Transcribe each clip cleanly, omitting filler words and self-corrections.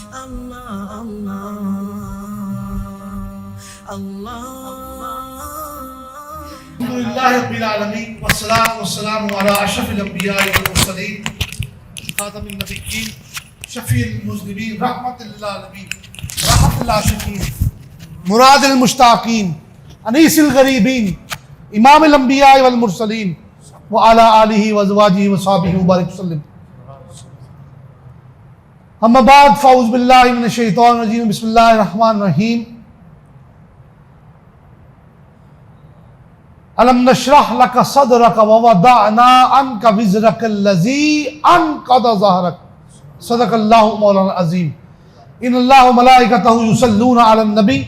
الحمدللہ رب العالمین والصلاة والسلام علی اشرف الانبیاء والمرسلین خاتم النبیین شفیع المذنبین رحمت للعالمین راحت العاشقین مراد المشتاقین انیس الغریبین امام الانبیاء والمرسلین وعلی آلہ وازواجہ وصحبہ وبارک وسلم. اما بعد فاعوذ باللہ من الشیطان الرجیم بسم اللہ الرحمن الرحیم. الم نشرح لك صدرك ووضعنا عنك وزرك الذي انقض ظهرك صدق الله مولانا العظیم. ان اللہ وملائکتہ یصلون علی النبی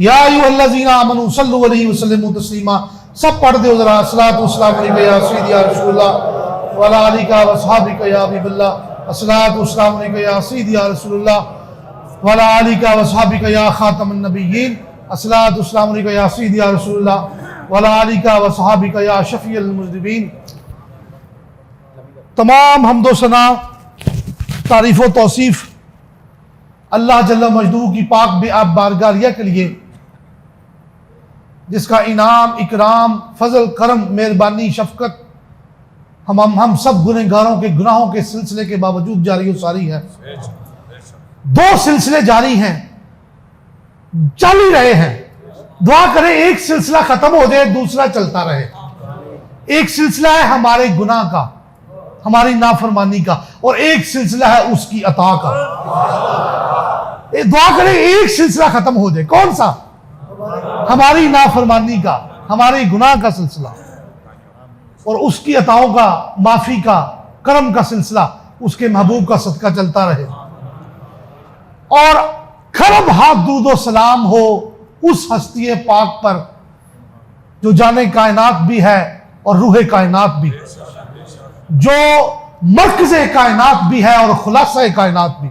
یا ایھا الذین آمنوا صلوا علیہ وسلموا تسلیما. سب پڑھ دو ذرا الصلاۃ والسلام علیک یا سیدی یا رسول اللہ وعلی آلک واصحابک یا حبیب اللہ. الصلاۃ والسلام علیک یا سیدی یا رسول اللہ وعلی آلک واصحابک یا خاتم النبیین. الصلاۃ والسلام علیک یا سیدی یا رسول اللہ وعلی آلک واصحابک یا شفیع المذنبین. تمام حمد و ثنا تعریف و توصیف اللہ جل مجدہ کی پاک بے آب بارگاہ کے لیے جس کا انعام اکرام فضل کرم مہربانی شفقت ہم سب گنہگاروں کے گناہوں کے سلسلے کے باوجود جاری و ساری ہے. دو سلسلے جاری ہیں، چل ہی رہے ہیں. دعا کریں ایک سلسلہ ختم ہو جائے دوسرا چلتا رہے. ایک سلسلہ ہے ہمارے گناہ کا، ہماری نافرمانی کا، اور ایک سلسلہ ہے اس کی عطا کا. دعا کریں ایک سلسلہ ختم ہو جائے. کون سا؟ ہماری نافرمانی کا، ہمارے گناہ کا سلسلہ، اور اس کی عطاؤں کا، معافی کا، کرم کا سلسلہ اس کے محبوب کا صدقہ چلتا رہے. اور کھرب ہاتھ درود و سلام ہو اس ہستی پاک پر جو جانے کائنات بھی ہے اور روح کائنات بھی، جو مرکز کائنات بھی ہے اور خلاصہ کائنات بھی،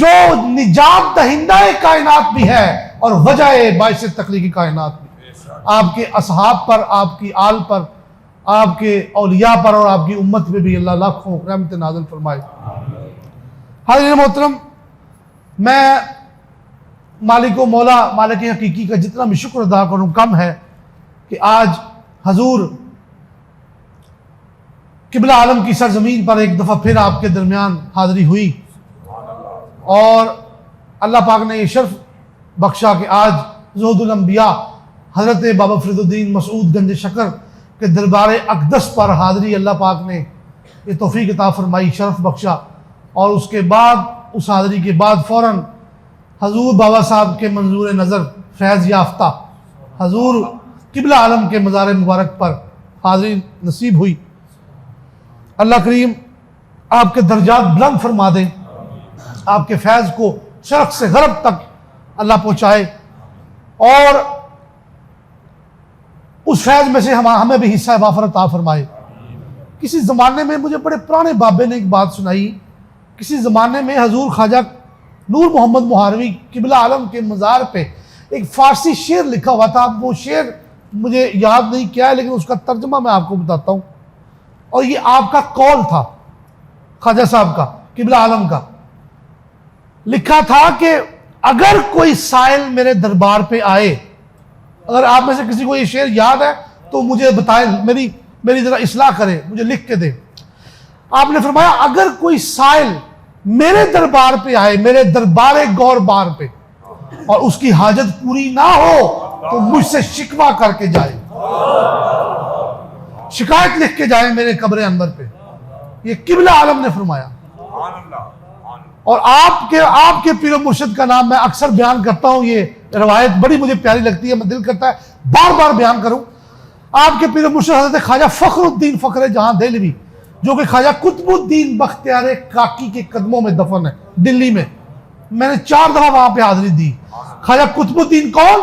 جو نجات دہندہ کائنات بھی ہے اور وجہ باعث تخلیق کائنات بھی. آپ کے اصحاب پر، آپ کی آل پر، آپ کے اولیاء پر اور آپ کی امت پہ بھی اللہ لاکھوں رحمت نازل فرمائے. حاضرین محترم، میں مالک و مولا مالک حقیقی کا جتنا بھی شکر ادا کروں کم ہے کہ آج حضور قبلہ عالم کی سرزمین پر ایک دفعہ پھر آپ کے درمیان حاضری ہوئی، اور اللہ پاک نے یہ شرف بخشا کہ آج زہد الانبیاء حضرت بابا فرید الدین مسعود گنج شکر کے دربار اقدس پر حاضری اللہ پاک نے یہ توفیق عطا فرمائی، شرف بخشا. اور اس کے بعد اس حاضری کے بعد فوراً حضور بابا صاحب کے منظور نظر فیض یافتہ حضور قبلہ عالم کے مزار مبارک پر حاضری نصیب ہوئی. اللہ کریم آپ کے درجات بلند فرما دیں، آپ کے فیض کو شرق سے غرب تک اللہ پہنچائے، اور اس فیض میں سے ہمیں بھی حصہ وافر عطا فرمائے. کسی زمانے میں مجھے بڑے پرانے بابے نے ایک بات سنائی. کسی زمانے میں حضور خواجہ نور محمد مہاروی قبلہ عالم کے مزار پہ ایک فارسی شعر لکھا ہوا تھا. وہ شعر مجھے یاد نہیں کیا ہے، لیکن اس کا ترجمہ میں آپ کو بتاتا ہوں. اور یہ آپ کا قول تھا خواجہ صاحب کا قبلہ عالم کا. لکھا تھا کہ اگر کوئی سائل میرے دربار پہ آئے، اگر آپ میں سے کسی کو یہ شعر یاد ہے تو مجھے بتائیں، میری ذرا اصلاح کرے، مجھے لکھ کے دے. آپ نے فرمایا اگر کوئی سائل میرے دربار پہ آئے، میرے دربار گور بار پہ، اور اس کی حاجت پوری نہ ہو تو مجھ سے شکوہ کر کے جائے، شکایت لکھ کے جائے میرے قبر انور پہ. یہ قبلہ عالم نے فرمایا. اور آپ کے پیر و مرشد کا نام میں اکثر بیان کرتا ہوں، یہ روایت بڑی مجھے پیاری لگتی ہے، میں دل کرتا ہے بار بار بیان کروں. آپ کے پیر و مرشد حضرت خواجہ فخر الدین فخر جہاں دہلوی، جو کہ خواجہ قطب الدین بختیار کاکی کے قدموں میں دفن ہے دلی میں. میں نے 4 دفعہ وہاں پہ حاضری دی. خواجہ قطب الدین کون؟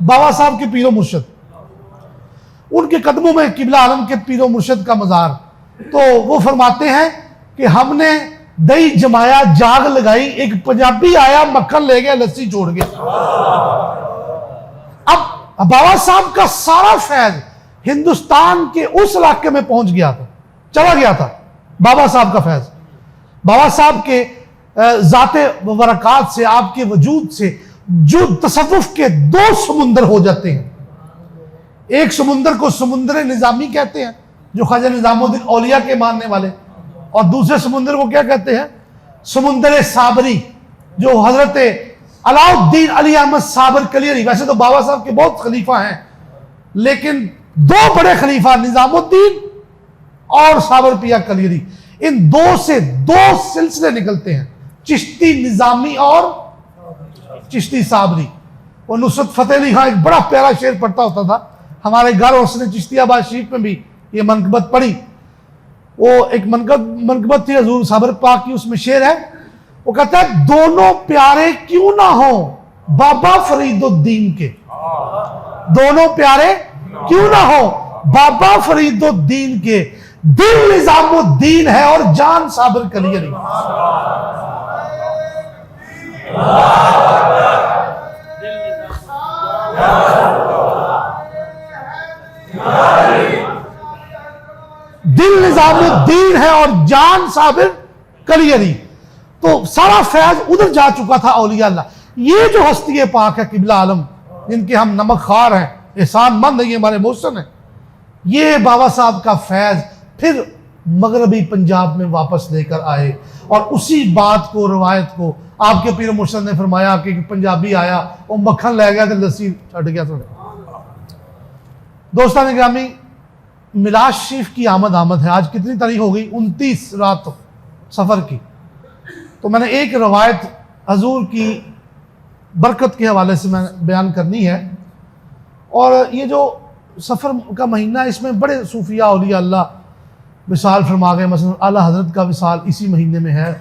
بابا صاحب کے پیر و مرشد. ان کے قدموں میں قبلہ عالم کے پیر و مرشد کا مزار. تو وہ فرماتے ہیں کہ ہم نے دہی جمایا جاگ لگائی، ایک پنجابی آیا مکھن لے گیا لسی چھوڑ گیا. اب بابا صاحب کا سارا فیض ہندوستان کے اس علاقے میں پہنچ گیا تھا، چلا گیا تھا بابا صاحب کا فیض. بابا صاحب کے ذات برکات سے، آپ کے وجود سے جو تصوف کے دو سمندر ہو جاتے ہیں. ایک سمندر کو سمندر نظامی کہتے ہیں جو خواجہ نظام الدین اولیاء کے ماننے والے، اور دوسرے سمندر کو کیا کہتے ہیں؟ سمندر صابری، جو حضرت علاؤالدین علی احمد صابر کلیری. ویسے تو بابا صاحب کے بہت خلیفہ ہیں، لیکن دو بڑے خلیفہ نظام الدین اور صابر پیا کلیری، ان دو سے دو سلسلے نکلتے ہیں، چشتی نظامی اور چشتی صابری. وہ نصرت فتح علی خان ایک بڑا پیارا شعر پڑھتا ہوتا تھا ہمارے گھر، اس نے چشتی آباد شریف میں بھی یہ منقبت پڑھی. وہ ایک منقبت تھی حضور صابر پاک کی، اس میں شعر ہے، وہ کہتا ہے دونوں پیارے کیوں نہ ہوں بابا فرید الدین کے، دونوں پیارے کیوں نہ ہوں بابا فرید الدین کے، دل نظام الدین ہے اور جان صابر کلیری. دل نظام الدین ہے اور جان صابر کلیری. تو سارا فیض ادھر جا چکا تھا اولیاء اللہ. یہ جو ہستی پاک ہے قبلہ عالم، جن کے ہم نمک خوار ہیں، احسان مند ہیں، یہ ہمارے محسن ہیں، یہ بابا صاحب کا فیض پھر مغربی پنجاب میں واپس لے کر آئے. اور اسی بات کو، روایت کو آپ کے پیر مرشد نے فرمایا کہ پنجابی آیا، وہ مکھن لے گیا تو لسی چھٹ گیا. دوستان گرامی، میلاد شریف کی آمد ہے. آج کتنی تاریخ ہو گئی؟ 29 رات سفر کی. تو میں نے ایک روایت حضور کی برکت کے حوالے سے میں بیان کرنی ہے. اور یہ جو سفر کا مہینہ ہے، اس میں بڑے صوفیاء اولیاء اللہ وصال فرما گئے. مثلا اعلیٰ حضرت کا وصال اسی مہینے میں ہے،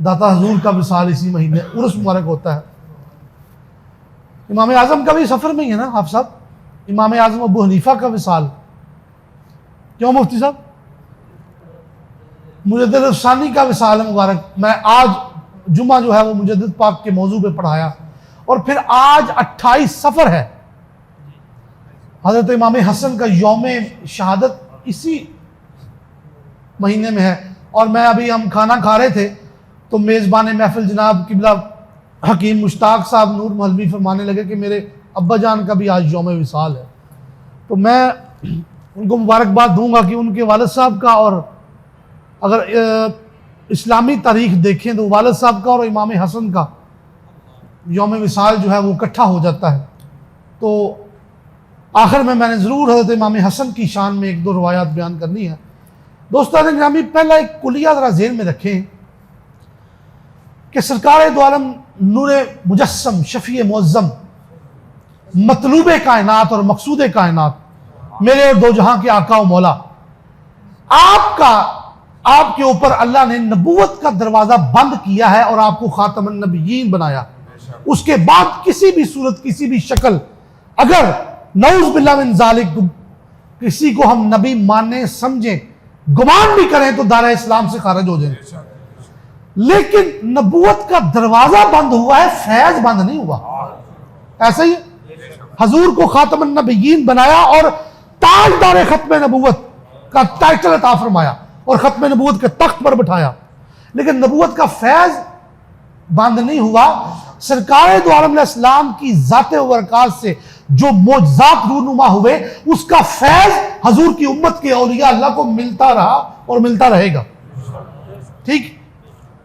داتا حضور کا وصال اسی مہینے، عرس مبارک ہوتا ہے. امام اعظم کا بھی سفر میں ہی ہے نا آپ صاحب، امام اعظم ابو حنیفہ کا وصال. کیوں مفتی صاحب؟ مجدد ثانی کا وصال مبارک. میں آج جمعہ جو ہے وہ مجدد پاک کے موضوع پہ پڑھایا. اور پھر آج 28 سفر ہے، حضرت امام حسن کا یوم شہادت اسی مہینے میں ہے. اور میں ابھی ہم کھانا کھا رہے تھے تو میزبان محفل جناب قبلہ حکیم مشتاق صاحب نور مہلوی فرمانے لگے کہ میرے ابا جان کا بھی آج یوم وصال ہے. تو میں ان کو مبارکباد دوں گا کہ ان کے والد صاحب کا، اور اگر اسلامی تاریخ دیکھیں تو والد صاحب کا اور امام حسن کا یوم وصال جو ہے وہ اکٹھا ہو جاتا ہے. تو آخر میں نے ضرور حضرت امام حسن کی شان میں ایک دو روایات بیان کرنی ہے. دوستان گرامی، پہلا ایک کلیہ ذرا ذہن میں رکھیں کہ سرکار دو عالم نور مجسم، شفیع معظم، مطلوب کائنات اور مقصود کائنات، میرے اور دو جہاں کے آقا و مولا، آپ کے اوپر اللہ نے نبوت کا دروازہ بند کیا ہے اور آپ کو خاتم النبیین بنایا. اس کے بعد کسی بھی صورت، کسی بھی شکل، اگر نعوذ باللہ من ذالک کسی کو ہم نبی ماننے سمجھیں، گمان بھی کریں تو دائرہ اسلام سے خارج ہو جائیں. لیکن نبوت کا دروازہ بند ہوا ہے، فیض بند نہیں ہوا. ایسا ہی حضور کو خاتم النبیین بنایا اور تاجدار ختم نبوت کا ٹائٹل عطا فرمایا اور ختم نبوت کے تخت پر بٹھایا. لیکن نبوت کا فیض بند نہیں ہوا. سرکار دو عالم علیہ السلام کی ذات و برکات سے جو معجزات رونما ہوئے، اس کا فیض حضور کی امت کے اولیاء اللہ کو ملتا رہا اور ملتا رہے گا. ٹھیک،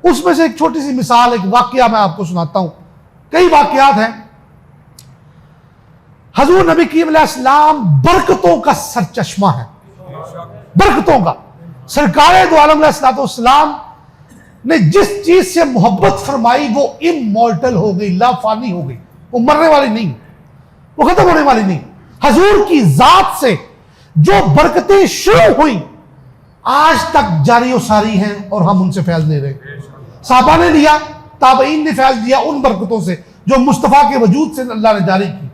اس میں سے ایک چھوٹی سی مثال، ایک واقعہ میں آپ کو سناتا ہوں. کئی واقعات ہیں. حضور نبی کریم علیہ السلام برکتوں کا سرچشمہ ہے، برکتوں کا. سرکار دو عالم علیہ السلام نے جس چیز سے محبت فرمائی وہ امورٹل ہو گئی، لا فانی ہو گئی، وہ مرنے والی نہیں، وہ ختم ہونے والی نہیں. حضور کی ذات سے جو برکتیں شروع ہوئیں آج تک جاری و ساری ہیں اور ہم ان سے فیض لے رہے ہیں. صحابہ نے لیا، تابعین نے فیض لیا ان برکتوں سے جو مصطفیٰ کے وجود سے اللہ نے جاری کی.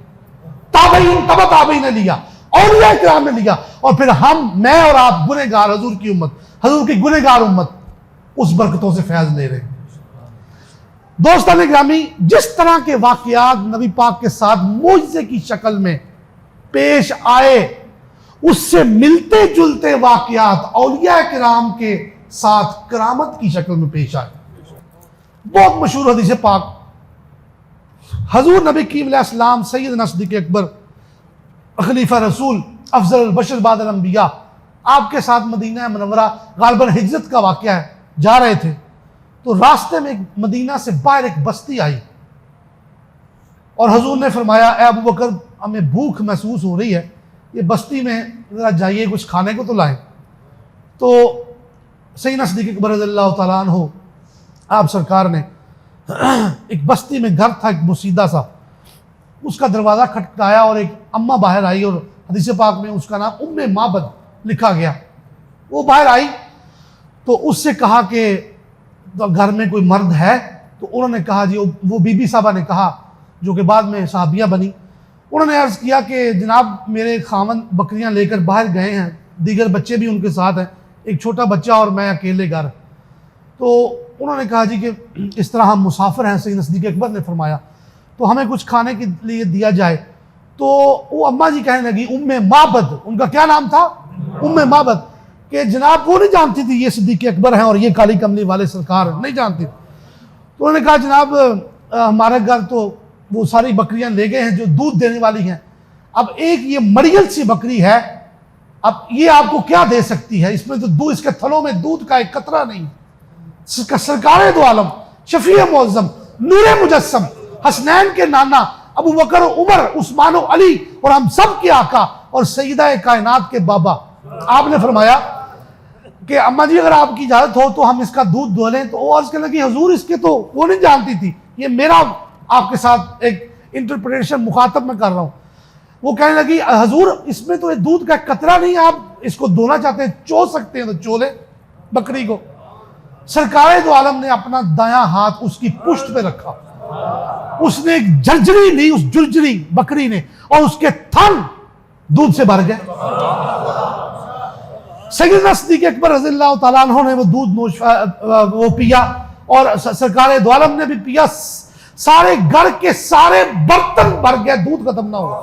تابعین، تبع تابعین نے لیا، اولیاء کرام نے لیا، اور پھر ہم، میں اور آپ گنہگار، حضور کی امت، حضور کی گنہگار امت اس برکتوں سے فیض لے رہے ہیں. دوستان گرامی، جس طرح کے واقعات نبی پاک کے ساتھ معجزے کی شکل میں پیش آئے، اس سے ملتے جلتے واقعات اولیاء کرام کے ساتھ کرامت کی شکل میں پیش آئے. بہت مشہور حدیث پاک، حضور نبی کریم علیہ السلام سیدنا صدیق اکبر خلیفہ رسول افضل البشر بعد الانبیاء آپ کے ساتھ مدینہ منورہ غالباً ہجرت کا واقعہ ہے، جا رہے تھے تو راستے میں مدینہ سے باہر ایک بستی آئی اور حضور نے فرمایا اے ابو بکر ہمیں بھوک محسوس ہو رہی ہے، یہ بستی میں ذرا جائیے کچھ کھانے کو تو لائیں۔ تو سیدنا صدیق اکبر رضی اللہ تعالیٰ عنہ آپ سرکار نے ایک بستی میں گھر تھا ایک مسیدہ سا، اس کا دروازہ کھٹکھٹایا اور ایک اماں باہر آئی اور حدیث پاک میں اس کا نام ام معبد لکھا گیا۔ وہ باہر آئی تو اس سے کہا کہ گھر میں کوئی مرد ہے؟ تو انہوں نے کہا جی، وہ بی بی صاحبہ نے کہا جو کہ بعد میں صحابیہ بنی، انہوں نے عرض کیا کہ جناب میرے خاوند بکریاں لے کر باہر گئے ہیں، دیگر بچے بھی ان کے ساتھ ہیں، ایک چھوٹا بچہ اور میں اکیلے گھر۔ تو انہوں نے کہا جی کہ اس طرح ہم مسافر ہیں، سیدنا صدیق اکبر نے فرمایا تو ہمیں کچھ کھانے کے لیے دیا جائے۔ تو وہ اماں جی کہنے لگی ام معبد، ان کا کیا نام تھا؟ ام معبد، کہ جناب وہ نہیں جانتی تھی یہ صدیق اکبر ہیں اور یہ کالی کملی والے سرکار ہیں، نہیں جانتی۔ تو انہوں نے کہا جناب ہمارے گھر تو وہ ساری بکریاں لے گئے ہیں جو دودھ دینے والی ہیں، اب ایک یہ مریل سی بکری ہے، اب یہ آپ کو کیا دے سکتی ہے؟ اس میں تو دودھ، اس کے تھنوں میں دودھ کا ایک قطرہ نہیں۔ سرکار دو عالم، شفیع معظم، نور مجسم، حسنین کے نانا، ابو بکر و عمر، عثمان و علی اور ہم سب کے آقا اور سیدہ کائنات کے بابا، آپ نے فرمایا کہ اماں جی اگر آپ کی اجازت ہو تو ہم اس کا دودھ دو لیں۔ تو وہ عرض کرنے لگی حضور اس کے تو وہ نہیں جانتی تھی، یہ میرا آپ کے ساتھ ایک انٹرپریٹیشن مخاطب میں کر رہا ہوں۔ وہ کہنے لگی حضور اس میں تو دودھ کا قطرہ نہیں، آپ اس کو دھونا چاہتے ہیں، چو سکتے ہیں تو چو لیں بکری کو۔ سرکار دو عالم نے اپنا دایاں ہاتھ اس کی پشت پہ رکھا، اس نے ایک جھرجھری لی، اس جھرجھری بکری نے، اور اس کے تھن دودھ سے بھر گئے۔ سیدنا صدیق اکبر رضی اللہ تعالیٰ عنہ نے وہ دودھ نوش وہ پیا اور سرکار دو عالم نے بھی پیا، سارے گھر کے سارے برتن بھر گئے، دودھ ختم نہ ہوا۔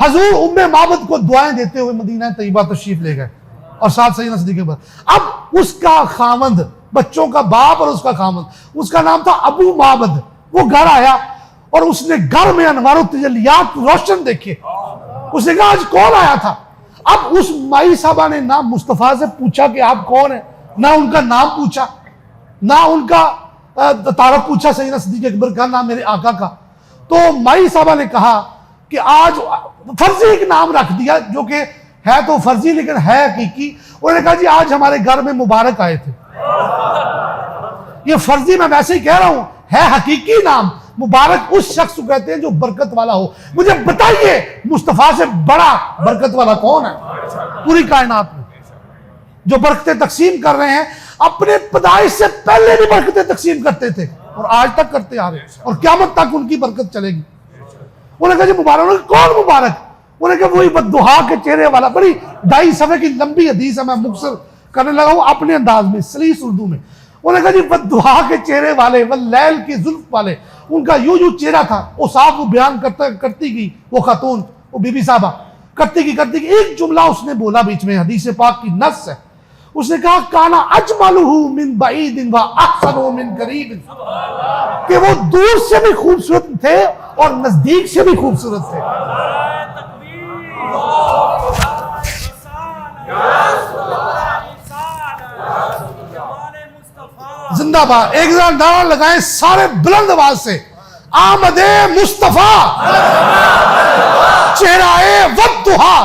حضور ام معبد کو دعائیں دیتے ہوئے مدینہ طیبہ تشریف لے گئے اور ساتھ سیدنا صدیق اکبر۔ اب اس کا خاوند، بچوں کا باپ اور اس کا خاوند، اس کا نام تھا ابو معبد، وہ گھر آیا اور اس نے گھر میں انوار و تجلیات روشن دیکھے۔ اس نے کہا آج کون آیا تھا؟ اب اس مائی صاحبہ نے نہ مصطفیٰ سے پوچھا کہ آپ کون ہیں، نہ ان کا نام پوچھا، نہ ان کا تعارف پوچھا سیدنا صدیق اکبر کا، نہ میرے آقا کا۔ تو مائی صاحبہ نے کہا کہ آج فرضی ایک نام رکھ دیا جو کہ ہے تو فرضی لیکن ہے حقیقی۔ انہوں نے کہا جی آج ہمارے گھر میں مبارک آئے تھے۔ یہ فرضی میں ویسے ہی کہہ رہا ہوں، ہے حقیقی نام۔ مبارک اس شخص کو کہتے ہیں جو برکت والا ہو۔ مجھے بتائیے مصطفیٰ سے بڑا برکت والا کون ہے پوری کائنات میں؟ جو برکتیں تقسیم کر رہے ہیں اپنے پیدائش سے پہلے بھی برکتیں تقسیم کرتے تھے اور آج تک کرتے آ رہے ہیں اور قیامت تک ان کی برکت چلے گی۔ انہوں نے کہا جی مبارک، انہوں نے کہا کون مبارک؟ انہوں نے کہا وہی بددہا کے چہرے والا، بڑی 2.5 صفحے کی لمبی حدیث ہے، میں مختصر کرنے لگا ہوں اپنے انداز میں سلیس اردو میں۔ انہوں نے کہا جی بددہا کے چہرے والے، واللیل کی زلف والے، ان کا یوں چہرہ تھا، وہ صاحب وہ بیان کرتی گئی، وہ خاتون، وہ بی بی صاحبہ کرتی گئی، ایک جملہ اس نے بولا بیچ میں، حدیث پاک کی نص ہے، اس نے کہا کانا اجملہ من بعید و احسن من قریب، کہ وہ دور سے بھی خوبصورت تھے اور نزدیک سے بھی خوبصورت تھے۔ زندہ باد، ایک ذرا نعرہ لگائیں سارے بلند آواز سے، آمد مصطفیٰ چہرہ والضحیٰ،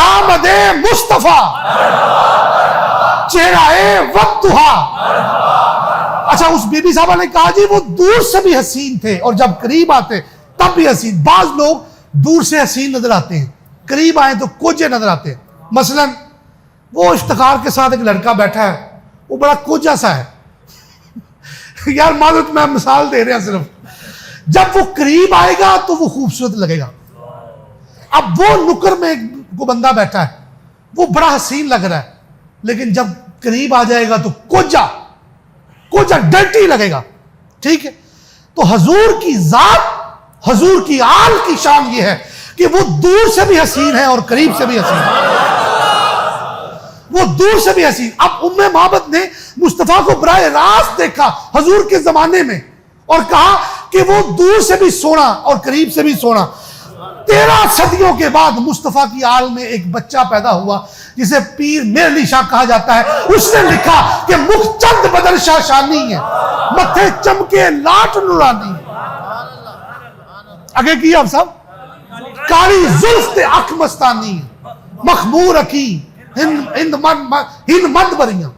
آمد مصطفیٰ چہرہ والضحیٰ۔ اچھا اس بی بی صاحبہ نے کہا جی وہ دور سے بھی حسین تھے اور جب قریب آتے تب بھی حسین۔ بعض لوگ دور سے حسین نظر آتے ہیں، قریب آئیں تو کوجے نظر آتے ہیں۔ مثلا وہ افتخار کے ساتھ ایک لڑکا بیٹھا ہے، وہ بڑا کوجا سا ہے، یار معذرت میں مثال دے رہے ہیں صرف، جب وہ قریب آئے گا تو وہ خوبصورت لگے گا۔ اب وہ نکر میں کو بندہ بیٹھا ہے، وہ بڑا حسین لگ رہا ہے، لیکن جب قریب آ جائے گا تو کوجا ڈرٹی لگے گا، ٹھیک ہے؟ تو حضور کی ذات، حضور کی آل کی شان یہ ہے کہ وہ دور سے بھی حسین ہے اور قریب سے بھی حسین ہے۔ وہ دور سے بھی حسین. اب ام معبد نے مصطفیٰ کو براہ راست دیکھا حضور کے زمانے میں اور کہا کہ وہ دور سے بھی سونا اور قریب سے بھی سونا. 13 صدیوں کے بعد مصطفیٰ کی آل میں ایک بچہ پیدا ہوا جسے پیر میر علی شاہ کہا جاتا ہے. اس نے لکھا کہ مخ چند بدن شاہ شانی ہے، متھے چمکے لاٹ نورانی ہے. آگے کی آپ صاحب، کالی زلف تے اکھ مستانی ہے، مخمور اکی ہند مند بریاں.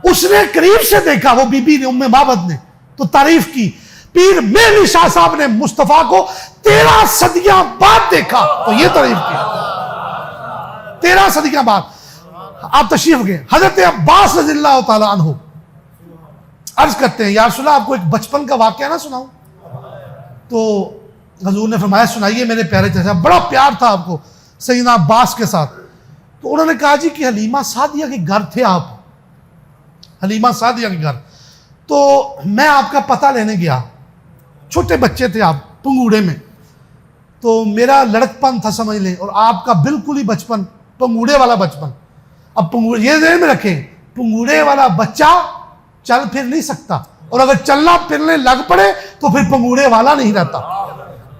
اس نے قریب سے دیکھا، وہ بی بی نے ام معبد نے تو تعریف کی. پیر میر علی شاہ صاحب نے مصطفیٰ کو 13 صدیاں بعد دیکھا تو یہ تعریف کی. 13 صدیاں بعد آپ تشریف گئے. حضرت عباس رضی اللہ تعالیٰ عنہ عرض کرتے ہیں یا رسول اللہ آپ کو ایک بچپن کا واقعہ نہ سناؤں؟ تو حضور نے فرمایا سنائیے میرے پیارے چچا. بڑا پیار تھا آپ کو سیدنا عباس کے ساتھ. تو انہوں نے کہا جی کہ حلیمہ سعدیہ کے گھر تھے آپ، حلیمہ سعدیہ کے گھر. تو میں آپ کا پتہ لینے گیا، چھوٹے بچے تھے آپ پنگوڑے میں. تو میرا لڑکپن تھا سمجھ لیں، اور آپ کا بالکل ہی بچپن پنگوڑے والا بچپن. اب پنگوڑے یہ ذہن میں رکھیں، پنگوڑے والا بچہ چل پھر نہیں سکتا، اور اگر چلنا پھرنے لگ پڑے تو پھر پنگوڑے والا نہیں رہتا.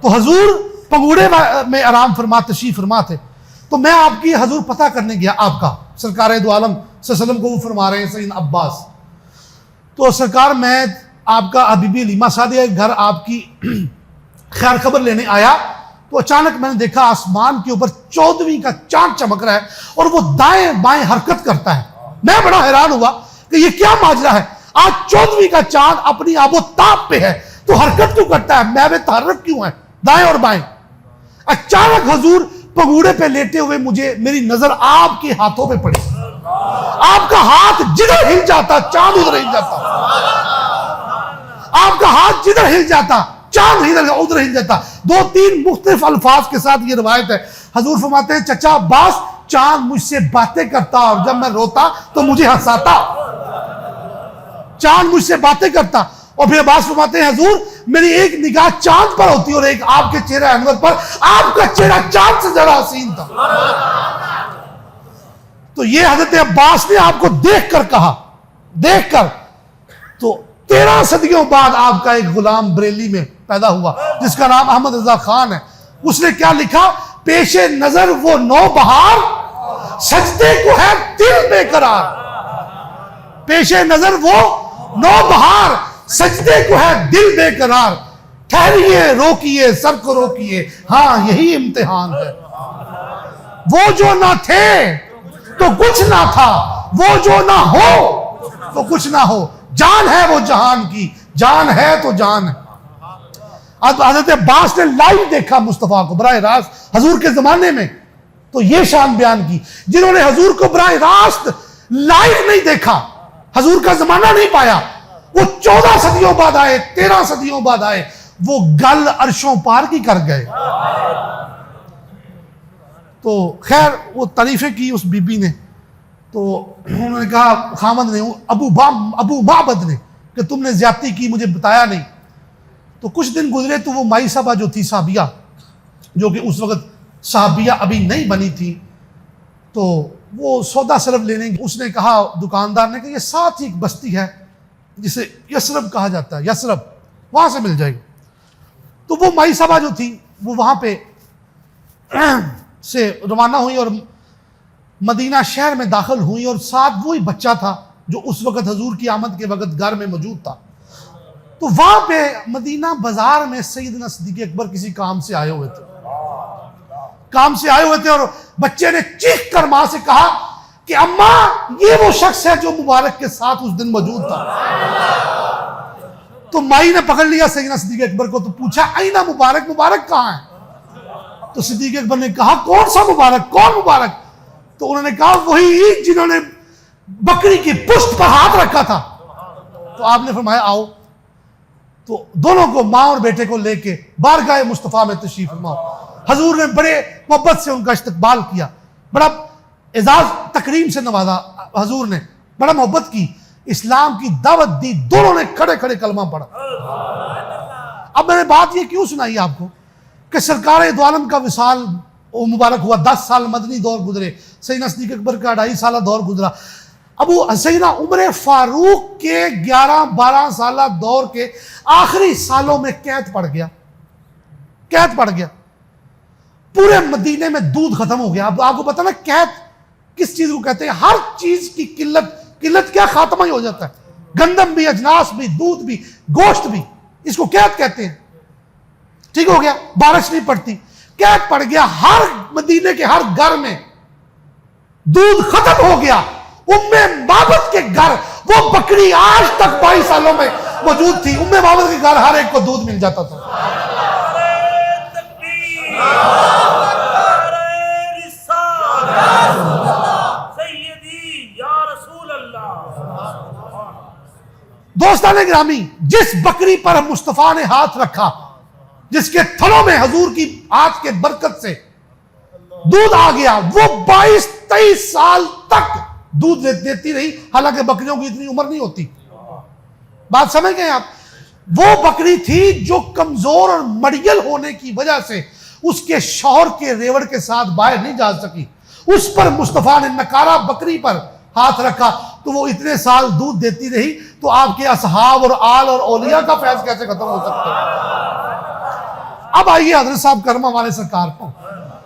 تو حضور پنگوڑے میں آرام فرما تشریف فرما تھے. تو میں آپ کی حضور پتہ کرنے گیا آپ کا، سرکار دو عالم صلی اللہ علیہ وسلم کو وہ فرما رہے ہیں سیدنا عباس. تو سرکار میں آپ کا بی بی حلیمہ سعدیہ کے گھر آپ کی خیر خبر لینے آیا تو اچانک میں نے دیکھا آسمان کے اوپر 14ویں کا چاند چمک رہا ہے اور وہ دائیں بائیں حرکت کرتا ہے. میں بڑا حیران ہوا کہ یہ کیا ماجرا ہے، آج 14ویں کا چاند اپنی آب و تاب پہ ہے تو حرکت کیوں کرتا ہے، میں تحرک کیوں ہے دائیں اور بائیں. اچانک حضور پگوڑے پہ لیٹے ہوئے میری نظر آپ کے ہاتھوں پہ پڑی. آپ کا ہاتھ جدھر ہل جاتا چاند ادھر ہل جاتا، آپ کا ہاتھ جدھر ہل جاتا چاند ادھر ہل جاتا. 2-3 مختلف الفاظ کے ساتھ یہ روایت ہے. حضور فرماتے ہیں چچا عباس چاند مجھ سے باتیں کرتا اور جب میں روتا تو مجھے ہنساتا. چاند مجھ سے باتیں کرتا. اور پھر عباس فرماتے ہیں حضور میری ایک نگاہ چاند پر ہوتی اور ایک آپ کے چہرہ انور پر. آپ کا چہرہ چاند سے زیادہ حسین تھا. تو یہ حضرت عباس نے آپ کو دیکھ کر کہا، دیکھ کر. تو 13 صدیوں بعد آپ کا ایک غلام بریلی میں پیدا ہوا جس کا نام احمد رضا خان ہے. اس نے کیا لکھا، پیش نظر وہ نو بہار سجدے کو ہے دل بے قرار. پیش نظر وہ نو بہار سجدے کو ہے دل بے قرار. ٹھہریے روکیے سر کو روکیے، ہاں یہی امتحان ہے. وہ جو نہ تھے تو کچھ نہ تھا، وہ جو نہ ہو تو کچھ نہ ہو. جان ہے وہ جہان کی، جان ہے تو جان ہے. اب حضرت عباس نے لائیو دیکھا مصطفیٰ کو براہ راست حضور کے زمانے میں تو یہ شان بیان کی. جنہوں نے حضور کو براہ راست لائیو نہیں دیکھا، حضور کا زمانہ نہیں پایا، وہ 14 صدیوں بعد آئے، 13 صدیوں بعد آئے، وہ گل عرشوں پار کی کر گئے. تو خیر وہ تعریفیں کی اس بی بی نے. تو انہوں نے کہا خامد نے ابو معبد نے کہ تم نے زیادتی کی مجھے بتایا نہیں. تو کچھ دن گزرے تو وہ مائی صاحبہ جو تھی صحابیہ، جو کہ اس وقت صحابیہ ابھی نہیں بنی تھی، تو وہ سودا سرب لینے گئی. اس نے کہا دکاندار نے کہ یہ ساتھ ہی ایک بستی ہے جسے یسرب کہا جاتا ہے، یسرب وہاں سے مل جائے گی. تو وہ مائی صاحبہ جو تھی وہ وہاں پہ سے روانہ ہوئی اور مدینہ شہر میں داخل ہوئی، اور ساتھ وہی بچہ تھا جو اس وقت حضور کی آمد کے وقت گھر میں موجود تھا. تو وہاں پہ مدینہ بازار میں سیدنا صدیق اکبر کسی کام سے آئے ہوئے تھے، اور بچے نے چیخ کر ماں سے کہا کہ اماں یہ وہ شخص ہے جو مبارک کے ساتھ اس دن موجود تھا. تو مائی نے پکڑ لیا سیدنا صدیق اکبر کو تو پوچھا اینا مبارک، مبارک کہاں ہے؟ تو صدیق اکبر نے کہا کون سا مبارک، کون مبارک؟ تو انہوں نے کہا وہی جنہوں نے بکری کی پشت پر ہاتھ رکھا تھا. تو آپ نے فرمایا آؤ. تو دونوں کو ماں اور بیٹے کو لے کے بارگاہ مصطفیٰ میں تشریف فرماؤ. حضور نے بڑے محبت سے ان کا استقبال کیا، بڑا اعزاز تکریم سے نوازا. حضور نے بڑا محبت کی، اسلام کی دعوت دی. دونوں نے کھڑے کھڑے کلمہ پڑھا. اب میں نے بات یہ کیوں سنائی آپ کو کہ سرکار دو عالم کا وصال وہ مبارک ہوا 10 سال مدنی دور گزرے، سیدنا صدیق اکبر کا 2.5 سالہ دور گزرا، ابو سیدنا عمر فاروق کے 11-12 سالہ دور کے آخری سالوں میں قحط پڑ گیا، قحط پڑ گیا، پورے مدینے میں دودھ ختم ہو گیا۔ اب آپ کو پتا نا قحط کس چیز کو کہتے ہیں؟ ہر چیز کی قلت کیا خاتمہ ہی ہو جاتا ہے، گندم بھی، اجناس بھی، دودھ بھی، گوشت بھی، اس کو قحط کہتے ہیں۔ ٹھیک ہو گیا، بارش نہیں پڑتی، قحط پڑ گیا، ہر مدینے کے ہر گھر میں دودھ ختم ہو گیا۔ ام بابت کے گھر وہ بکری آج تک 22 سالوں میں موجود تھی، ام بابت کے گھر ہر ایک کو دودھ مل جاتا تھا۔ دوستان گرامی، جس بکری پر مصطفیٰ نے ہاتھ رکھا، جس کے تھنوں میں حضور کی ہاتھ کے برکت سے دودھ آ گیا، وہ 22-23 سال تک دودھ دیتی رہی، حالانکہ بکریوں کی اتنی عمر نہیں ہوتی۔ بات سمجھ گئے آپ؟ وہ بکری تھی جو کمزور اور مڑیل ہونے کی وجہ سے اس کے شوہر کے ریوڑ کے ساتھ باہر نہیں جا سکی، اس پر مصطفیٰ نے نکارہ بکری پر ہاتھ رکھا تو وہ اتنے سال دودھ دیتی رہی۔ تو آپ کے اصحاب اور آل اور اولیاء کا فیض کیسے ختم ہو سکتا ہے؟ اب آئیے حضرت صاحب کرمہ والے سرکار پر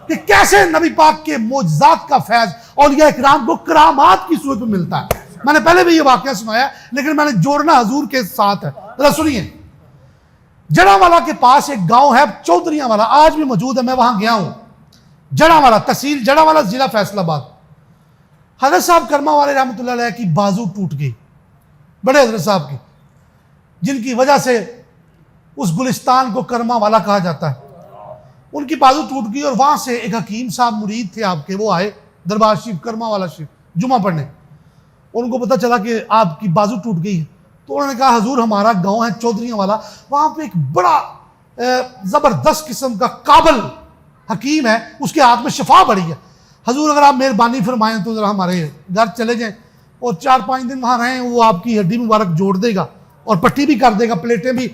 کہ کیسے نبی پاک کے معجزات کا فیض اولیاء اکرام کو کرامات کی صورت میں ملتا ہے۔ میں نے پہلے بھی یہ واقعہ سنایا لیکن میں نے جوڑنا حضور کے ساتھ ہے، ذرا سنیے۔ جڑاوالا کے پاس ایک گاؤں ہے چودھریاں والا، آج بھی موجود ہے، میں وہاں گیا ہوں، جڑاوالا تحصیل جڑاوالا ضلع فیصل آباد۔ حضرت صاحب کرمہ والے رحمۃ اللہ علیہ کی بازو ٹوٹ گئی، بڑے حضرت صاحب کی، جن کی وجہ سے اس گلستان کو کرمہ والا کہا جاتا ہے۔ ان کی بازو ٹوٹ گئی اور وہاں سے ایک حکیم صاحب مرید تھے آپ کے، وہ آئے دربار شریف کرمہ والا شریف جمعہ پڑھنے۔ ان کو پتہ چلا کہ آپ کی بازو ٹوٹ گئی ہے تو انہوں نے کہا حضور ہمارا گاؤں ہے چودھریاں والا، وہاں پہ ایک بڑا زبردست قسم کا قابل حکیم ہے، اس کے ہاتھ میں شفا بڑی ہے، حضور اگر آپ مہربانی فرمائیں تو ذرا ہمارے گھر چلے جائیں اور 4-5 دن وہاں رہیں، وہ آپ کی ہڈی مبارک جوڑ دے گا اور پٹی بھی کر دے گا، پلیٹیں بھی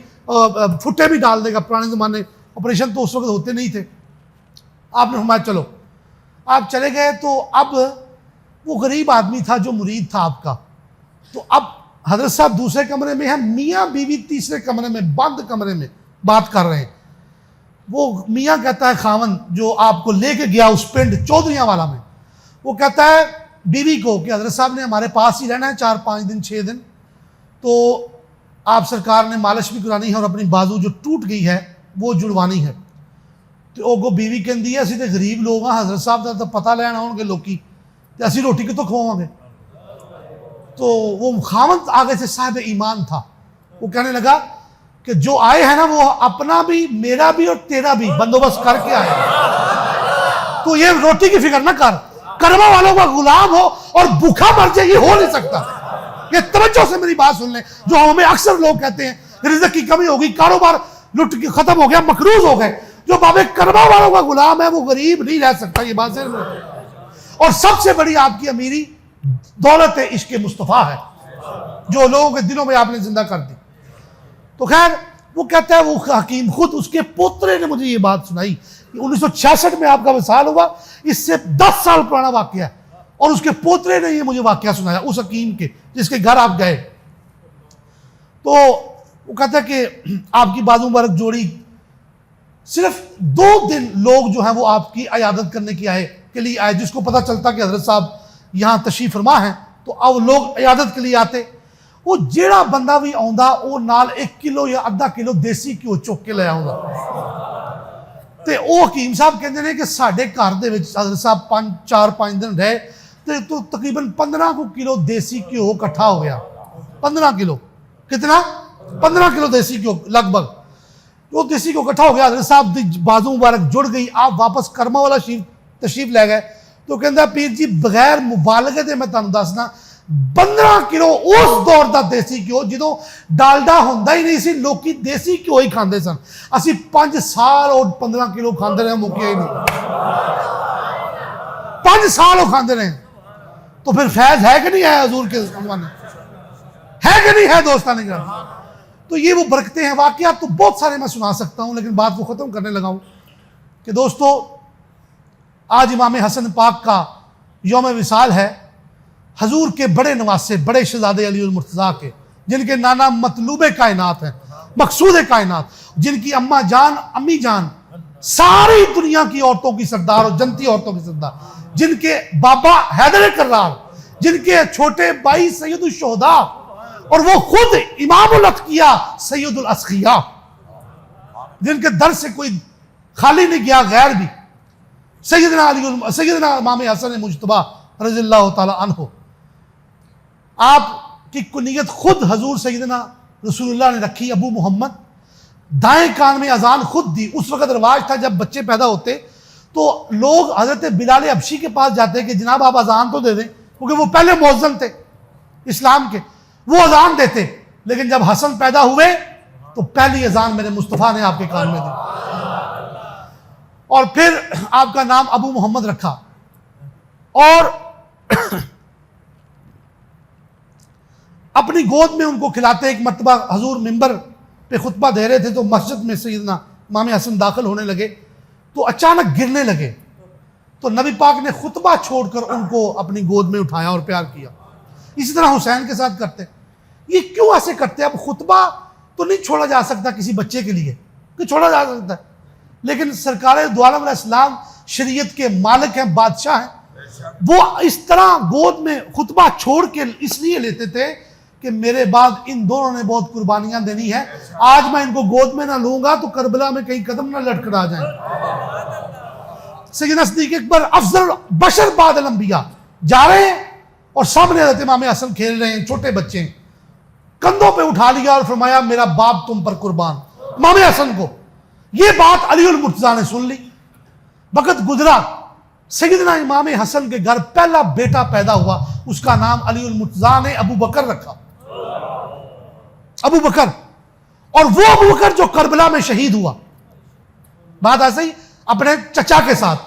پھٹے بھی ڈال دے گا۔ پرانے زمانے آپریشن تو اس وقت ہوتے نہیں تھے۔ آپ نے فرمایا چلو، آپ چلے گئے۔ تو اب وہ غریب آدمی تھا جو مرید تھا آپ کا، تو اب حضرت صاحب دوسرے کمرے میں ہیں، میاں بیوی تیسرے کمرے میں بند کمرے میں بات کر رہے ہیں۔ وہ میاں کہتا ہے خاون جو آپ کو لے کے گیا اس پنڈ چودھریاں والا میں، وہ کہتا ہے بیوی کو کہ حضرت صاحب نے ہمارے پاس ہی رہنا ہے 4-5 دن 6 دن، تو آپ سرکار نے مالش بھی کرانی ہے اور اپنی بازو جو ٹوٹ گئی ہے وہ جڑوانی ہے۔ تو وہ بیوی کہندی ہے اسی تے غریب لوگ ہیں، حضرت صاحب دا پتہ لینا آن گے لوکی تے اسی روٹی کتوں کھواواں گے۔ تو وہ خاوند آگے سے صاحب ایمان تھا، وہ کہنے لگا کہ جو آئے ہیں نا وہ اپنا بھی میرا بھی اور تیرا بھی بندوبست کر کے آئے، تو یہ روٹی کی فکر نہ کر، کرما والوں کا غلام ہو اور بھوکا مر جائے یہ ہو نہیں سکتا۔ یہ توجہ سے میری بات سن لیں، جو ہمیں اکثر لوگ کہتے ہیں رزق کی کمی ہوگی، کاروبار لٹ کے ختم ہو گیا، مقروض ہو گئے، جو بابے کرما والوں کا غلام ہے وہ غریب نہیں رہ سکتا، یہ بات ذہن میں رکھیں۔ اور سب سے بڑی آپ کی امیری دولت عشق مصطفیٰ ہے جو لوگوں کے دلوں میں آپ نے زندہ کر دی۔ تو خیر وہ کہتا ہے وہ حکیم خود اس کے پوترے نے مجھے یہ بات سنائی، 1966 میں آپ کا وصال ہوا، اس سے 10 سال پرانا واقعہ ہے، اور اس کے پوترے نے یہ مجھے واقعہ سنایا اس حکیم کے جس کے گھر آپ گئے۔ تو وہ کہتا ہے کہ آپ کی بازو مبارک جوڑی، صرف 2 دن لوگ جو ہیں وہ آپ کی عیادت کرنے کے لیے آئے، جس کو پتہ چلتا کہ حضرت صاحب یہاں تشریف فرما ہیں تو اب لوگ عیادت کے لیے آتے۔ وہ جیڑا بندہ بھی آؤندا وہ نال 1 کلو یا آدھا کلو دیسی گھیو چک کے لے آؤندا۔ تے او حکیم صاحب کہندے نے کہ ساڈے گھر دے وچ حضرت صاحب 4-5 دن رہے تو تقریباً 15 کلو دیسی گھیو اکٹھا ہو گیا۔ 15 کلو کتنا؟ 15 کلو دیسی گھیو لگ بھگ، وہ دیسی گھیو اکٹھا ہو گیا۔ حضرت صاحب دی بازو مبارک جڑ گئی، آپ واپس کرما والا تشریف لے گئے۔ تو کہندا پیر جی بغیر مبالغے دے میں تانوں دسنا 15 کلو اس دور دا دیسی گھیو جدوں ڈالڈا ہوندا ہی نہیں سی، لوکی دیسی گھیو ہی کھاندے سن، اسی 5 سال اور 15 کلو کھاندے رہے، مکیا ہی نہیں، 5 سال وہ کھاندے رہے۔ تو پھر فیض ہے کہ نہیں ہے حضور کے زمانے، ہے کہ نہیں ہے دوستان گرامی؟ تو یہ وہ برکتیں ہیں۔ واقعات تو بہت سارے میں سنا سکتا ہوں لیکن بات کو ختم کرنے لگا ہوں کہ دوستو آج امام حسن پاک کا یوم وصال ہے. حضور کے بڑے نواسے، بڑے شہزادے علی المرتضیٰ کے، جن کے نانا مطلوب کائنات ہیں، مقصود کائنات، جن کی اماں جان، امی جان ساری دنیا کی عورتوں کی سردار اور جنتی عورتوں کی سردار، جن کے بابا حیدر کرار، جن کے چھوٹے بھائی سید الشہداء، اور وہ خود امام الاتقیاء سید الاسقیاء، جن کے در سے کوئی خالی نہیں گیا غیر بھی، سیدنا امام حسن مجتبیٰ رضی اللہ تعالی عنہ. آپ کی کنیت خود حضور سیدنا رسول اللہ نے رکھی، ابو محمد. دائیں کان میں اذان خود دی. اس وقت رواج تھا جب بچے پیدا ہوتے تو لوگ حضرت بلال حبشی کے پاس جاتے کہ جناب آپ اذان تو دے دیں، کیونکہ وہ پہلے مؤذن تھے اسلام کے، وہ اذان دیتے. لیکن جب حسن پیدا ہوئے تو پہلی اذان میرے مصطفیٰ نے آپ کے کان میں دی، اور پھر آپ کا نام ابو محمد رکھا. اور اپنی گود میں ان کو کھلاتے. ایک مرتبہ حضور منبر پہ خطبہ دے رہے تھے تو مسجد میں سیدنا امام حسن داخل ہونے لگے تو اچانک گرنے لگے، تو نبی پاک نے خطبہ چھوڑ کر ان کو اپنی گود میں اٹھایا اور پیار کیا. اسی طرح حسین کے ساتھ کرتے. یہ کیوں ایسے کرتے؟ اب خطبہ تو نہیں چھوڑا جا سکتا کسی بچے کے لیے، کہ چھوڑا جا سکتا ہے، لیکن سرکار دو عالم علیہ السلام شریعت کے مالک ہیں، بادشاہ ہیں. وہ اس طرح گود میں خطبہ چھوڑ کے اس لیے لیتے تھے کہ میرے بعد ان دونوں نے بہت قربانیاں دینی ہیں، آج میں ان کو گود میں نہ لوں گا تو کربلا میں کہیں قدم نہ لٹکڑا جائیں. سیدنا صدیق اکبر افضل بشر بعد الانبیاء جا رہے ہیں اور سامنے حضرت امام حسن کھیل رہے ہیں، چھوٹے بچے ہیں، کندھوں پہ اٹھا لیا اور فرمایا میرا باپ تم پر قربان. امام حسن کو یہ بات علی المرتضیٰ نے سن لی. وقت گزرا، سیدنا امام حسن کے گھر پہلا بیٹا پیدا ہوا، اس کا نام علی المرتضیٰ نے ابو بکر رکھا. ابو بکر، اور وہ ابو بکر جو کربلا میں شہید ہوا. بات ایسے ہی اپنے چچا کے ساتھ.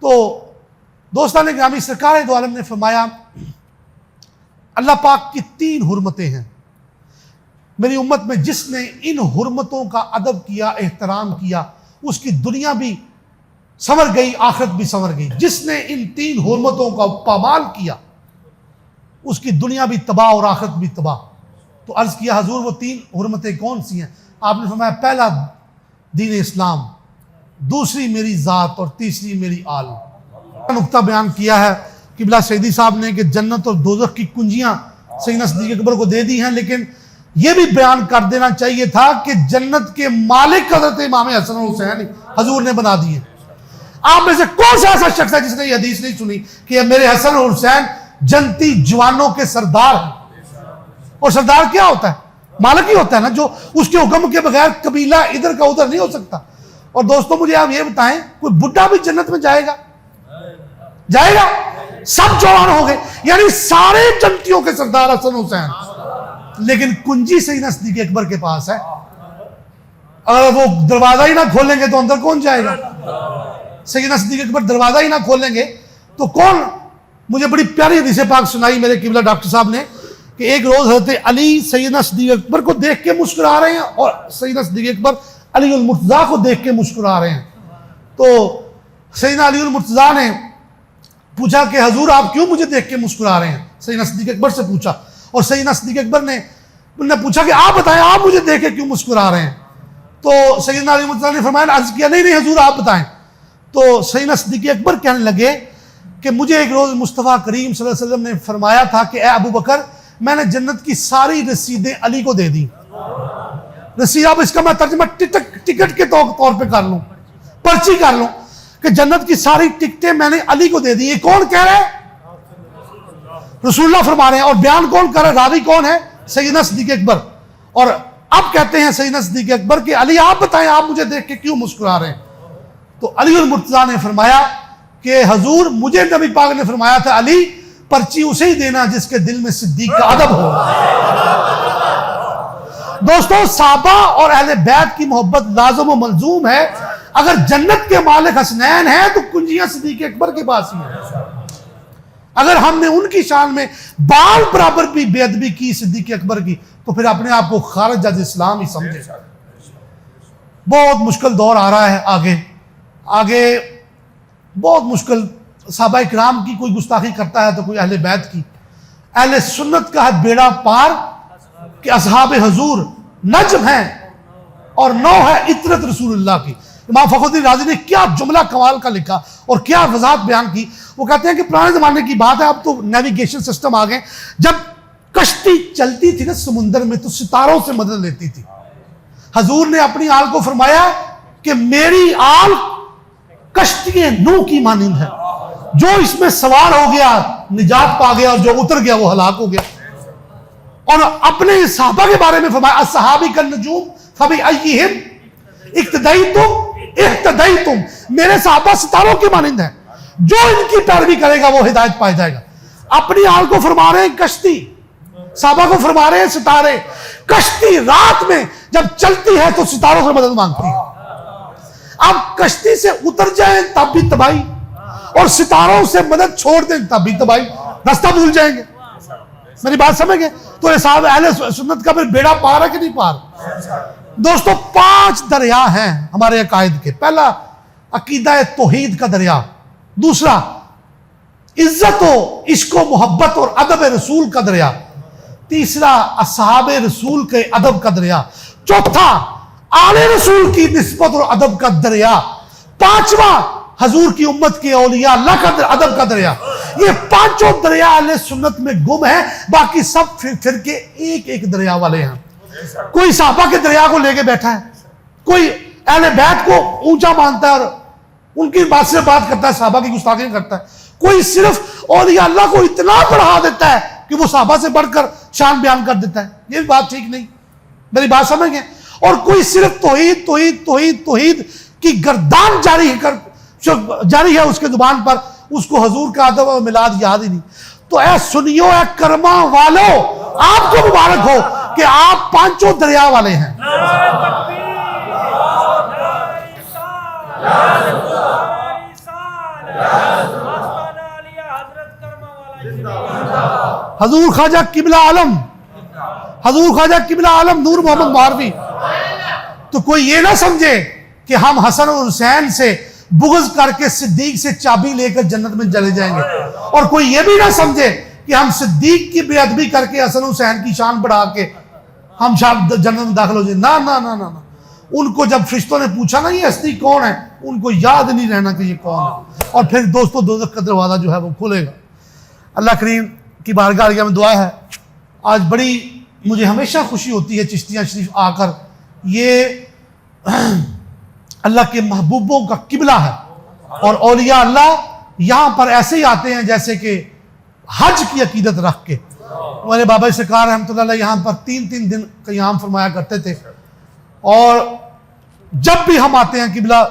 تو دوستان گرامی، سرکار دو عالم نے فرمایا اللہ پاک کی 3 حرمتیں ہیں. میری امت میں جس نے ان حرمتوں کا ادب کیا، احترام کیا، اس کی دنیا بھی سنور گئی، آخرت بھی سنور گئی. جس نے ان 3 حرمتوں کا پامال کیا اس کی دنیا بھی تباہ اور آخرت بھی تباہ. تو عرض کیا حضور وہ 3 حرمتیں کون سی ہیں؟ آپ نے فرمایا پہلا دین اسلام، دوسری میری ذات، اور تیسری میری آل. نقطہ بیان کیا ہے قبلہ سیدی صاحب نے کہ جنت اور دوزخ کی کنجیاں سیدنا صدیق اکبر کو دے دی ہیں، لیکن یہ بھی بیان کر دینا چاہیے تھا کہ جنت کے مالک حضرت امام حسن و حسین حضور نے بنا دیے. آپ میں سے کون سا ایسا شخص ہے جس نے یہ حدیث نہیں سنی کہ میرے حسن اور حسین جنتی جوانوں کے سردار ہیں؟ اور سردار کیا ہوتا ہے؟ مالک ہی ہوتا ہے نا، جو اس کے حکم کے بغیر قبیلہ ادھر کا ادھر نہیں ہو سکتا. اور دوستوں مجھے آپ یہ بتائیں، کوئی بڈھا بھی جنت میں جائے گا؟ جائے گا؟ سب جوان ہو گئے، یعنی سارے جنتیوں کے سردار حسن حسین. لیکن کنجی سیدنا صدیق اکبر کے پاس ہے. اگر وہ دروازہ ہی نہ کھولیں گے تو اندر کون جائے گا؟ سیدنا صدیق اکبر دروازہ ہی نہ کھولیں گے تو کون؟ مجھے بڑی پیاری حدیث پاک سنائی میرے قبلہ ڈاکٹر صاحب نے کہ ایک روز حضرت علی سیدنا صدیق اکبر کو دیکھ کے مسکرا رہے ہیں اور سیدنا صدیق اکبر علی المرتضیٰ کو دیکھ کے مسکرا رہے ہیں. تو سیدنا علی المرتضیٰ نے پوچھا کہ حضور آپ کیوں مجھے دیکھ کے مسکرا رہے ہیں؟ سیدنا صدیق اکبر سے پوچھا، اور سیدنا صدیق اکبر نے پوچھا کہ آپ بتائیں آپ مجھے دیکھ کے کیوں مسکرا رہے ہیں؟ تو سیدنا علی المرتضیٰ نے فرمایا، عرض کیا نہیں حضور آپ بتائیں. تو سیدنا صدیق اکبر کہنے لگے کہ مجھے ایک روز مصطفیٰ کریم صلی اللہ علیہ وسلم نے فرمایا تھا کہ اے ابو بکر، میں نے جنت کی ساری رسیدیں علی کو دے دی. رسید، اب اس کا میں ترجمہ ٹکٹ کے طور پہ کر لوں، پرچی کر لوں کہ جنت کی ساری ٹکٹیں میں نے علی کو دے دی. یہ کون کہہ رہے ہیں؟ رسول اللہ فرما رہے ہیں. اور بیان کون کر رہا ہے؟ راوی کون ہے؟ سیدنا صدیق اکبر. اور اب کہتے ہیں سیدنا صدیق اکبر کہ علی آپ بتائیں آپ مجھے دیکھ کے کیوں مسکرا رہے ہیں؟ تو علی المرتضیٰ نے فرمایا کہ حضور مجھے نبی پاک نے فرمایا تھا علی پرچی اسے ہی دینا جس کے دل میں صدیق کا ادب ہو. دوستوں صحابہ اور اہل بیت کی محبت لازم و ملزوم ہے. اگر جنت کے مالک حسنین ہیں تو کنجیاں صدیق اکبر کے پاس ہی ہیں. اگر ہم نے ان کی شان میں بال برابر بھی بے ادبی کی صدیق اکبر کی تو پھر اپنے آپ کو خارج از اسلام ہی سمجھے. بہت مشکل دور آ رہا ہے آگے. بہت مشکل. صحابہ کرام کی کوئی گستاخی کرتا ہے تو کوئی اہل بیت کی. اہل سنت کا ہے بیڑا پار کہ اصحاب حضور نجم ہیں اور نو ہے عطرت رسول اللہ کی. امام فخر الدین رازی نے کیا جملہ کمال کا لکھا اور کیا وضاحت بیان کی. وہ کہتے ہیں کہ پرانے زمانے کی بات ہے, اب تو نیویگیشن سسٹم آ گئے, جب کشتی چلتی تھی نا سمندر میں تو ستاروں سے مدد لیتی تھی. حضور نے اپنی آل کو فرمایا کہ میری آل کشتی نوح کی مانند ہے, جو اس میں سوار ہو گیا نجات پا گیا اور جو اتر گیا وہ ہلاک ہو گیا. اور اپنے صحابہ کے بارے میں فرمایا الصحابی کالنجوم فبأیہم اقتدیتم, میرے صحابہ ستاروں کی مانند ہیں, جو ان کی پیروی کرے گا وہ ہدایت پائے جائے گا. اپنی آل کو فرما رہے ہیں کشتی, صحابہ کو فرما رہے ہیں ستارے. کشتی رات میں جب چلتی ہے تو ستاروں سے مدد مانگتی ہے. اب کشتی سے اتر جائیں تب بھی تباہی, اور ستاروں سے مدد چھوڑ دیں تب بھی تباہی, راستہ بھول جائیں گے. میری بات سمجھ گئے؟ تو یہ صاحب اہل سنت کا پھر بیڑا پار ہے کہ نہیں پار؟ دوستو 5 دریا ہیں ہمارے عقائد کے. پہلا عقیدہ توحید کا دریا, دوسرا عزت و عشق و محبت اور ادب رسول کا دریا, تیسرا اصحاب رسول کے ادب کا دریا, چوتھا آل رسول کی نسبت اور ادب کا دریا, پانچواں حضور کی امت کے اولیاء اللہ کا ادب کا دریا. یہ 5 دریا اہل سنت میں گم ہیں, باقی سب فرقے ایک ایک دریا والے ہیں. کوئی صحابہ کے دریا کو لے کے بیٹھا ہے, کوئی اہل بیت کو اونچا مانتا ہے اور ان کی بات سے بات کرتا ہے, صحابہ کی گستاخیاں کرتا ہے. کوئی صرف اولیاء اللہ کو اتنا بڑھا دیتا ہے کہ وہ صحابہ سے بڑھ کر شان بیان کر دیتا ہے. یہ بھی بات ٹھیک نہیں, میری بات سمجھ گئے؟ اور کوئی صرف توحید توحید توحید توحید کی گردان جاری ہے اس کے زبان پر, اس کو حضور کا ادب و میلاد یاد ہی نہیں. تو اے سنیو, اے کرما والو, آپ کو مبارک ہو کہ آپ 5 دریا والے ہیں. حضور خواجہ قبلہ عالم, حضور خواجہ قبلہ عالم نور محمد مہاروی. تو کوئی یہ نہ سمجھے کہ ہم حسن اور حسین سے بغض کر کے صدیق سے چابی لے کر جنت میں چلے جائیں گے, اور کوئی یہ بھی نہ سمجھے کہ ہم صدیق کی بے ادبی کر کے حسن حسین کی شان بڑھا کے ہم جنت میں داخل ہو جائیں. نہ نہ نہ نہ, ان کو جب فرشتوں نے پوچھا نا یہ ہستی کون ہے, ان کو یاد نہیں رہنا کہ یہ کون ہے, اور پھر دوستو دوزخ کا دروازہ جو ہے وہ کھلے گا. اللہ کریم کی بارگاہ میں دعا ہے. آج بڑی مجھے ہمیشہ خوشی ہوتی ہے چشتیہ شریف آ کر. یہ اللہ کے محبوبوں کا قبلہ ہے, اور اولیاء اللہ یہاں پر ایسے ہی آتے ہیں جیسے کہ حج کی عقیدت رکھ کے. ہمارے بابا سرکار رحمۃ اللہ علیہ یہاں پر 3 دن قیام فرمایا کرتے تھے, اور جب بھی ہم آتے ہیں قبلہ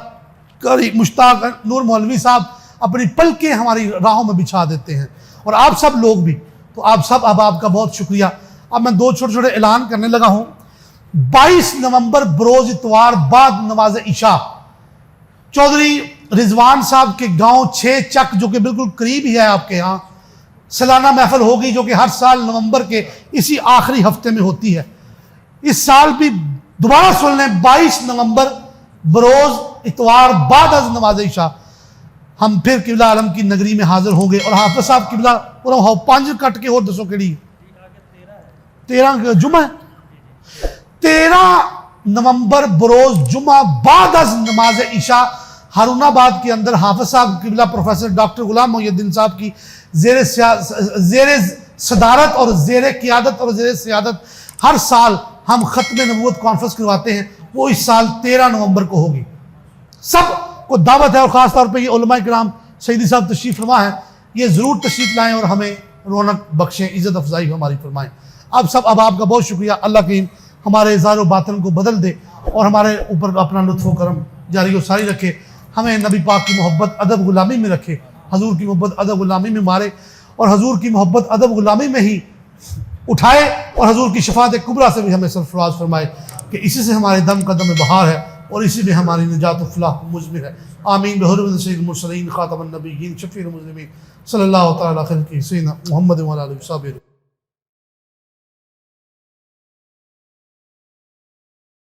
مشتاق نور مولوی صاحب اپنی پلکیں ہماری راہوں میں بچھا دیتے ہیں, اور آپ سب لوگ بھی. تو آپ سب آپ کا بہت شکریہ. اب میں 2 چھوٹے اعلان کرنے لگا ہوں. 22 نومبر بروز اتوار بعد نماز عشاء چودھری رضوان صاحب کے گاؤں 6 چک جو کہ بالکل قریب ہی ہے آپ کے ہاں, سالانہ محفل ہوگی جو کہ ہر سال نومبر کے اسی آخری ہفتے میں ہوتی ہے. اس سال بھی دوبارہ سن لیں, 22 نومبر بروز اتوار بعد از نماز عشاء ہم پھر قبلہ عالم کی نگری میں حاضر ہوں گے. اور حافظ صاحب قبلہ اور 5 کٹ کے اور دسو کیڑی 13 جمعہ 13 نومبر بروز جمعہ بعد از نماز عشاء ہارون آباد کے اندر حافظ صاحب قبلہ پروفیسر ڈاکٹر غلام محی الدین صاحب کی زیر صدارت اور زیر قیادت اور زیر سیادت ہر سال ہم ختم نبوت کانفرنس کرواتے ہیں. وہ اس سال 13 نومبر کو ہوگی. سب کو دعوت ہے, اور خاص طور پہ یہ علماء کرام سیدی صاحب تشریف فرما ہیں, یہ ضرور تشریف لائیں اور ہمیں رونق بخشیں, عزت افزائی ہماری فرمائیں. اب آپ کا بہت شکریہ. اللہ کریم ہمارے اظہار و باطن کو بدل دے اور ہمارے اوپر اپنا لطف و کرم جاری و ساری رکھے. ہمیں نبی پاک کی محبت ادب غلامی میں رکھے, حضور کی محبت ادب غلامی میں مارے, اور حضور کی محبت ادب غلامی میں ہی اٹھائے, اور حضور کی شفاعت کبریٰ سے بھی ہمیں سرفراز فرمائے کہ اسی سے ہمارے دم قدم بہار ہے, اور اسی میں ہماری نجات و فلاح مضمر ہے. آمین بحرمت سید المرسلین خاتم النبیین شفیع المذنبین صلی اللہ تعالی علیہ سیدنا محمد و علیہ وسلم.